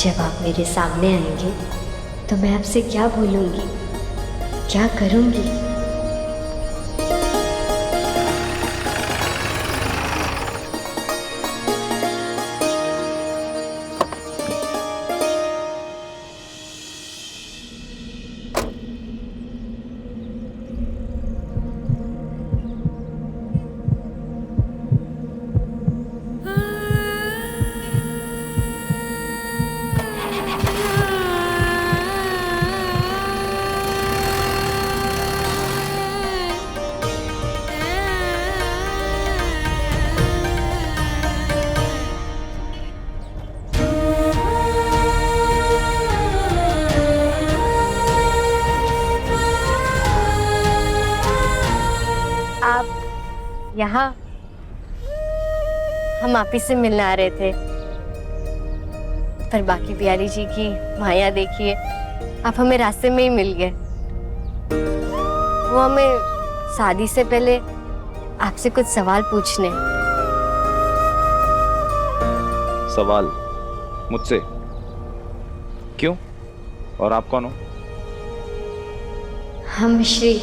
जब आप मेरे सामने आएंगे तो मैं आपसे क्या बोलूँगी, क्या करूँगी? आप यहाँ? हम आप ही से मिलने आ रहे थे, पर बाकी बिहारी जी की माया देखिए, आप हमें रास्ते में ही मिल गए। वो हमें शादी से पहले आपसे कुछ सवाल पूछने। सवाल? मुझसे? क्यों? और आप कौन हो? हम श्री,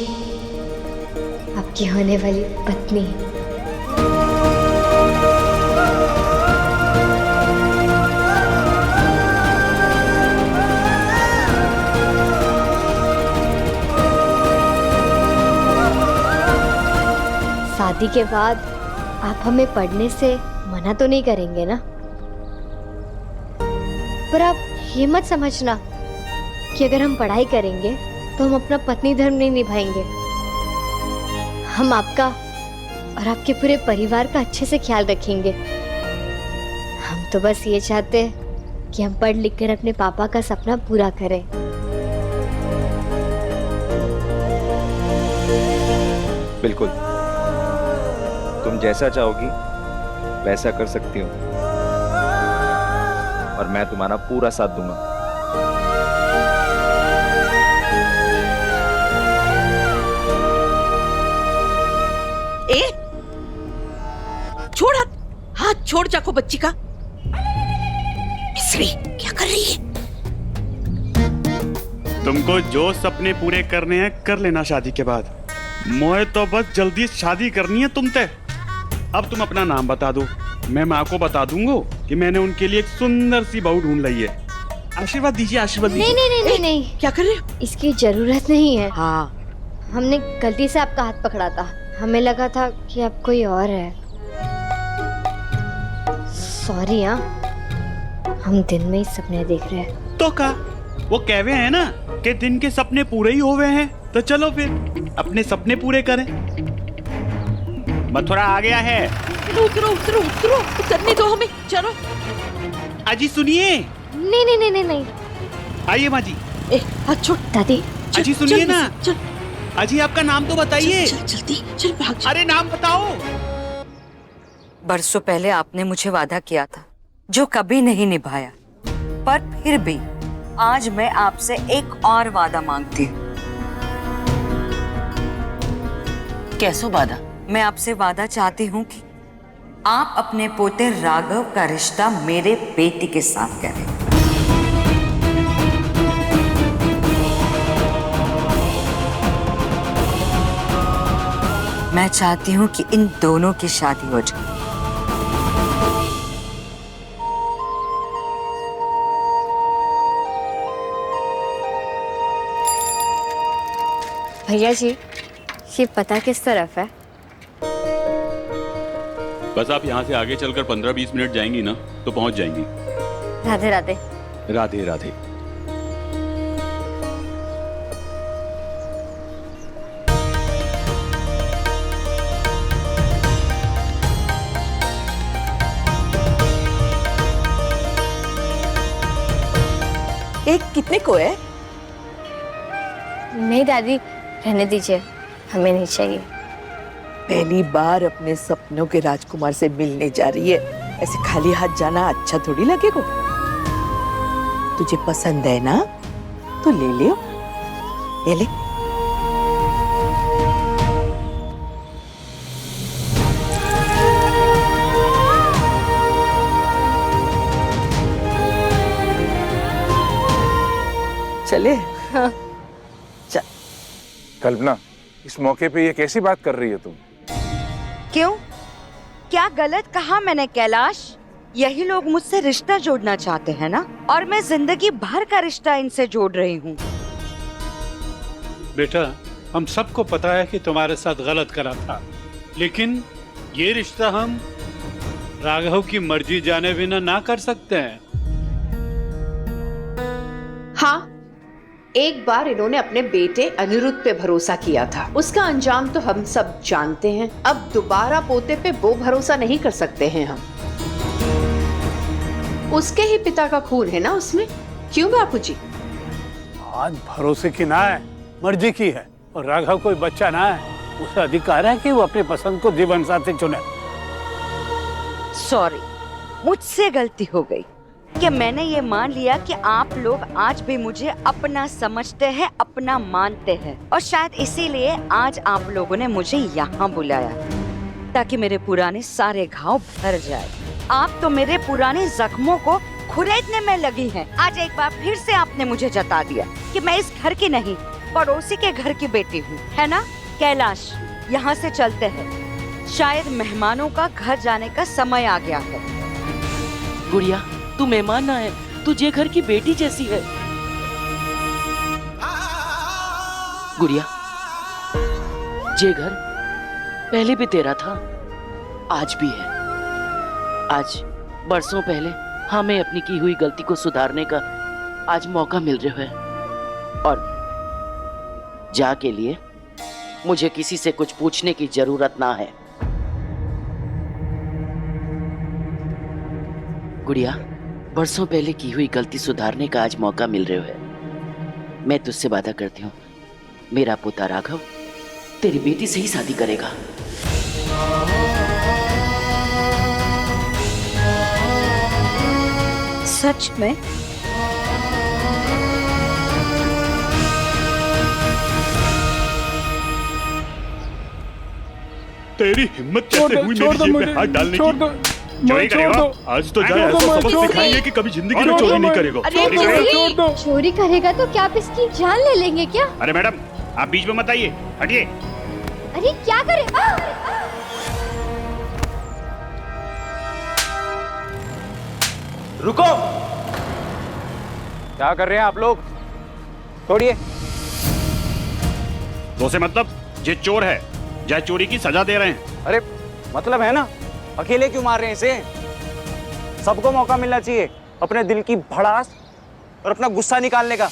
आपकी होने वाली पत्नी। शादी के बाद आप हमें पढ़ने से मना तो नहीं करेंगे ना? पर आप ये मत समझना कि अगर हम पढ़ाई करेंगे तो हम अपना पत्नी धर्म नहीं निभाएंगे। हम आपका और आपके पूरे परिवार का अच्छे से ख्याल रखेंगे। हम तो बस ये चाहते हैं कि हम पढ़ लिख कर अपने पापा का सपना पूरा करें। बिल्कुल, तुम जैसा चाहोगी वैसा कर सकती हो, और मैं तुम्हारा पूरा साथ दूंगा। छोड़ हाथ छोड़ जाको बच्ची का। मिस्री क्या कर रही है? तुमको जो सपने पूरे करने हैं कर लेना शादी के बाद। मोए तो बस जल्दी शादी करनी है तुमसे। अब तुम अपना नाम बता दो, मैं माँ को बता दूंगा कि मैंने उनके लिए एक सुंदर सी बहू ढूंढ ली है। आशीर्वाद दीजिए, आशीर्वाद दीजिए। नहीं नहीं नहीं नहीं, क्या कर रहे हो? इसकी जरूरत नहीं है। हाँ, हमने गलती से आपका हाथ पकड़ा था, हमें लगा था कि आप कोई और है। सॉरी। हाँ, हम दिन में ही सपने देख रहे हैं। तो का वो कहवे हैं ना कि दिन के सपने पूरे ही होवे हैं, तो चलो फिर अपने सपने पूरे करें। मथुरा आ गया है। उतरो उतरो उतरो, उतरने दो हमें, चलो। अजी सुनिए। नहीं नहीं नहीं नहीं नहीं। आइए माँ जी। हाथ छोड़ दादी। अजी सुनिए ना। चल अजी आपका नाम तो बताइए। चल जल्दी चल, भाग। अरे नाम बताओ। बरसों पहले आपने मुझे वादा किया था जो कभी नहीं निभाया, पर फिर भी आज मैं आपसे एक और वादा मांगती हूँ। कैसो वादा? मैं आपसे वादा चाहती हूँ कि आप अपने पोते राघव का रिश्ता मेरे बेटी के साथ करें। मैं चाहती हूँ कि इन दोनों की शादी हो जाए। भैया जी, ये पता किस तरफ है? बस आप यहाँ से आगे चलकर 15-20 मिनट जाएंगी ना तो पहुँच जाएंगी। राधे राधे। राधे राधे। एक कितने को है? नहीं दादी, रहने दीजिए, हमें नहीं चाहिए। पहली बार अपने सपनों के राजकुमार से मिलने जा रही है, ऐसे खाली हाथ जाना अच्छा थोड़ी लगेगा। तुझे पसंद है ना तो ले लियो, ये ले। चले। कल्पना, इस मौके पे ये कैसी बात कर रही है तुम? क्यों? क्या गलत कहा मैंने कैलाश? यही लोग मुझसे रिश्ता जोड़ना चाहते हैं ना, और मैं जिंदगी भर का रिश्ता इनसे जोड़ रही हूँ। बेटा, हम सबको पता है कि तुम्हारे साथ गलत करा था, लेकिन ये रिश्ता हम राघव की मर्जी जाने बिना ना कर सकते हैं। हाँ, एक बार इन्होंने अपने बेटे अनिरुद्ध पे भरोसा किया था, उसका अंजाम तो हम सब जानते हैं। अब दोबारा पोते पे वो भरोसा नहीं कर सकते हैं हम। उसके ही पिता का खून है ना उसमें, क्यों बापू जी? आज भरोसे की ना है, मर्जी की है, और राघव कोई बच्चा ना है, उसे अधिकार है कि वो अपनी पसंद को जीवन साथी चुने। सॉरी, मुझसे गलती हो गई कि मैंने ये मान लिया कि आप लोग आज भी मुझे अपना समझते हैं, अपना मानते हैं, और शायद इसीलिए आज आप लोगों ने मुझे यहाँ बुलाया ताकि मेरे पुराने सारे घाव भर जाए। आप तो मेरे पुराने जख्मों को खुरेदने में लगी हैं। आज एक बार फिर से आपने मुझे जता दिया कि मैं इस घर की नहीं, पड़ोसी के घर की बेटी हूँ, है ना? कैलाश, यहाँ से चलते हैं, शायद मेहमानों का घर जाने का समय आ गया है। गुड़िया, तू मेहमान ना है, तुझे घर की बेटी जैसी है। गुड़िया, ये घर पहले भी तेरा था, आज भी है। आज बरसों पहले हमें अपनी की हुई गलती को सुधारने का आज मौका मिल रहा है, और जा के लिए मुझे किसी से कुछ पूछने की जरूरत ना है। गुड़िया, बरसों पहले की हुई गलती सुधारने का आज मौका मिल रहा है। मैं तुझसे वादा करती हूँ, मेरा पोता राघव तेरी बेटी से ही शादी करेगा। सच में? तेरी हिम्मत कैसे हुई मेरी जेब में हाथ डालने की? चोरी करेगा? आज तो जाए ऐसा सबक सिखाएंगे कि कभी जिंदगी में चोरी नहीं करेगा। चोरी करेगा तो क्या आप इसकी जान ले लेंगे क्या? अरे मैडम, आप बीच में मत आइए, हटिए। अरे क्या करे? रुको, क्या कर रहे हैं आप लोग? छोड़िए। तो से मतलब ये चोर है, जाए चोरी की सजा दे रहे हैं। अरे मतलब है ना, अकेले क्यों मार रहे हैं इसे? सबको मौका मिलना चाहिए अपने दिल की भड़ास और अपना गुस्सा निकालने का।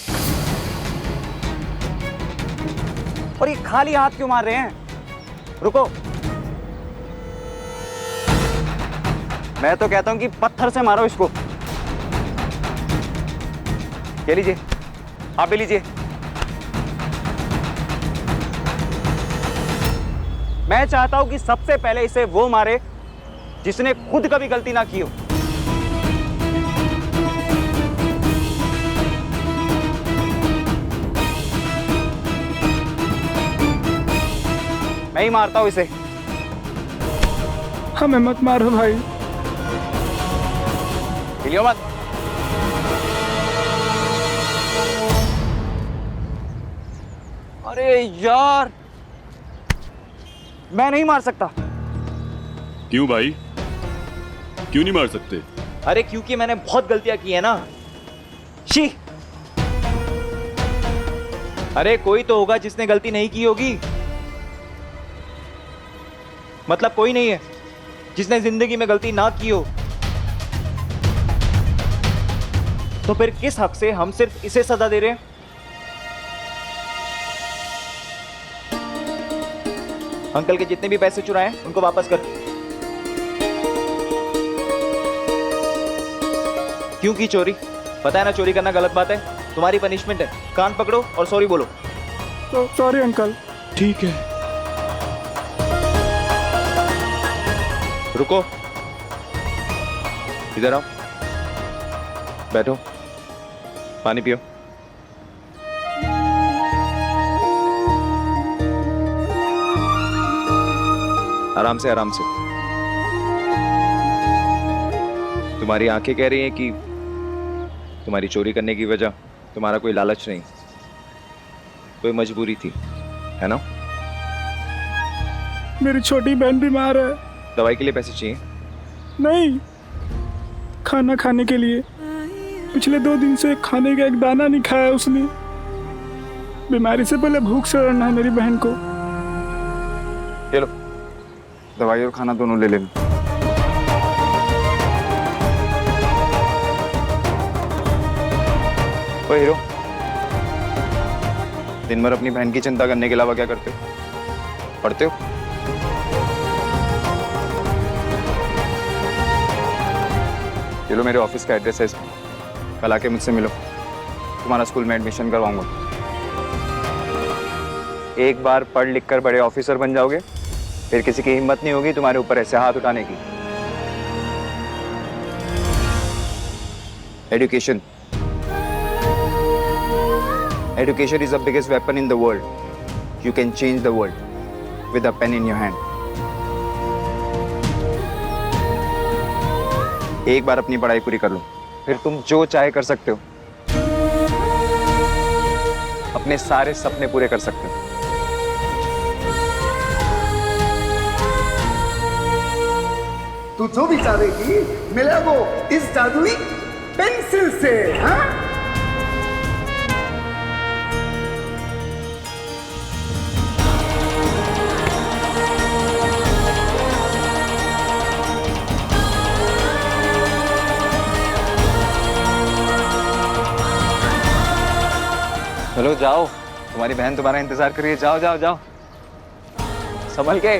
और ये खाली हाथ क्यों मार रहे हैं? रुको, मैं तो कहता हूं कि पत्थर से मारो इसको। ये लीजिए, आप भी लीजिए। मैं चाहता हूं कि सबसे पहले इसे वो मारे जिसने खुद कभी गलती ना की हो। मैं ही मारता हूं इसे। हमें मत मारो भाई। हिलियो मत। अरे यार, मैं नहीं मार सकता। क्यों भाई, क्यों नहीं मार सकते? अरे क्योंकि मैंने बहुत गलतियां की है ना। शी, अरे कोई तो होगा जिसने गलती नहीं की होगी। मतलब कोई नहीं है जिसने जिंदगी में गलती ना की हो। तो फिर किस हक से हम सिर्फ इसे सजा दे रहे हैं? अंकल के जितने भी पैसे चुराए हैं उनको वापस कर। क्यों की चोरी? पता है ना चोरी करना गलत बात है। तुम्हारी पनिशमेंट है, कान पकड़ो और सॉरी बोलो। तो सॉरी अंकल। ठीक है। रुको, इधर आओ, बैठो, पानी पियो। आराम से, आराम से। तुम्हारी आंखें कह रही हैं कि तुम्हारी चोरी करने की वजह तुम्हारा कोई लालच नहीं, कोई मजबूरी थी, है ना? मेरी छोटी बहन बीमार है। दवाई के लिए पैसे चाहिए? नहीं, खाना खाने के लिए। पिछले 2 दिन से खाने का एक दाना नहीं खाया उसने। बीमारी से पहले भूख से रहना है मेरी बहन को। ये लो, दवाई और खाना दोनों ले लेना। ओ हीरो, दिन भर अपनी बहन की चिंता करने के अलावा क्या करते हो? पढ़ते हो? ये लो, मेरे ऑफिस का एड्रेस है इसमें। कल आके मुझसे मिलो, तुम्हारा स्कूल में एडमिशन करवाऊंगा। एक बार पढ़ लिख कर बड़े ऑफिसर बन जाओगे, फिर किसी की हिम्मत नहीं होगी तुम्हारे ऊपर ऐसे हाथ उठाने की। Education, education is the biggest weapon in the world. You can change the world with a pen in your hand. एक बार अपनी पढ़ाई पूरी कर लो, फिर तुम जो चाहे कर सकते हो। अपने सारे सपने पूरे कर सकते हो। तू जो भी चाहेगी मिले वो इस जादुई पेंसिल से। हाँ? चलो जाओ, तुम्हारी बहन तुम्हारा इंतजार कर रही है। जाओ जाओ जाओ, संभल के।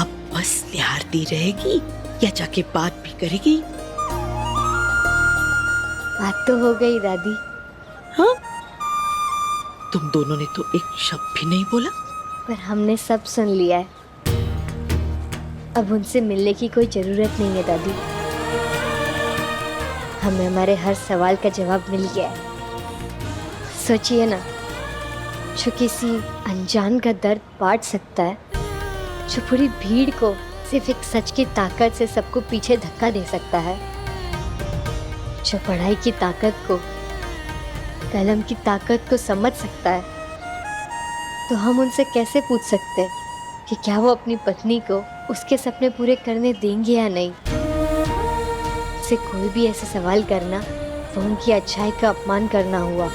अब बस निहारती रहेगी या जाके बात भी करेगी? बात तो हो गई दादी। हाँ, तुम दोनों ने तो एक शब्द भी नहीं बोला। पर हमने सब सुन लिया है। अब उनसे मिलने की कोई जरूरत नहीं है दादी। हमें हमारे हर सवाल का जवाब मिल गया है। सोचिए ना, जो किसी अनजान का दर्द बांट सकता है, जो पूरी भीड़ को सिर्फ एक सच की ताकत से सबको पीछे धक्का दे सकता है, जो पढ़ाई की ताकत को, कलम की ताकत को समझ सकता है, तो हम उनसे कैसे पूछ सकते हैं कि क्या वो अपनी पत्नी को उसके सपने पूरे करने देंगे या नहीं। से कोई भी ऐसे सवाल करना वो उनकी अच्छाई का अपमान करना हुआ।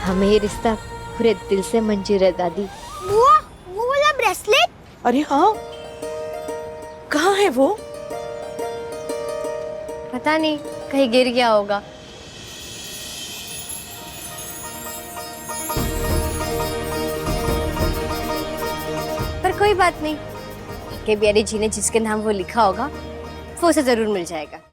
हमें ये रिश्ता पूरे दिल से मंजूर है दादी। वो वाला ब्रेसलेट? अरे हाँ, कहाँ है वो? पता नहीं, कहीं गिर गया होगा। पर कोई बात नहीं, के बिहारी जी ने जिसके नाम वो लिखा होगा वो उसे जरूर मिल जाएगा।